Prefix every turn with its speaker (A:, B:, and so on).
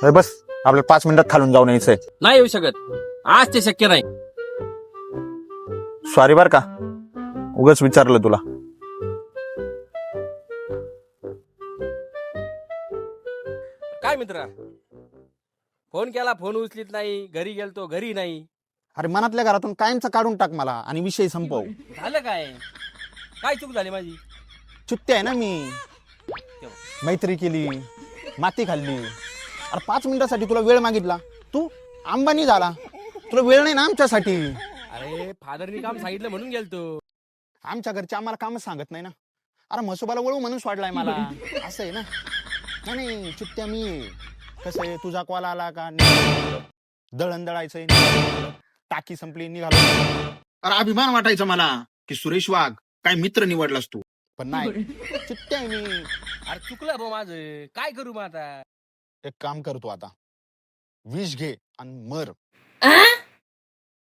A: बस आपल्याला 5 मिनिटात खालून जाऊन यायचंय.
B: नाही येऊ शकत, आज ते शक्य नाही.
A: सॉरी बर का, उगाच विचारलं तुला.
B: काय मित्रा, फोन केला फोन उचलीत नाही, घरी गेलतो घरी नाही.
A: अरे मनातल्या घरातून कायमचं काढून टाक मला आणि विषय संपव.
B: झालं काय, काय चूक झाली माझी?
A: चुत्ती आहे ना मी. मैत्री केली, माती खाल्ली. अरे 5 मिनिटासाठी तुला वेळ मागितला, तू अंबानी झाला. तुला वेळ नाही ना आमच्यासाठी.
B: अरे फादरनी काम सांगितलं म्हणून गेलतो.
A: आमच्या घरचे आम्हाला कामच सांगत नाही ना. अरे म्हसोबाला वळू म्हणून सोडलाय मला. असं आहे ना. नाही चुत्त्या मी. कसं आहे, तुझा कॉल आला का दळण दळायचंय, टाकी संपली निघालो. अरे अभिमान वाटायचा मला की सुरेश वाघ काय मित्र निवडलास तू. पण नाही, चुत्त्या मी.
B: अरे चुकलं भाऊ माझं, काय करू मग आता?
A: एक काम करतो आता, विष घे आणि मर.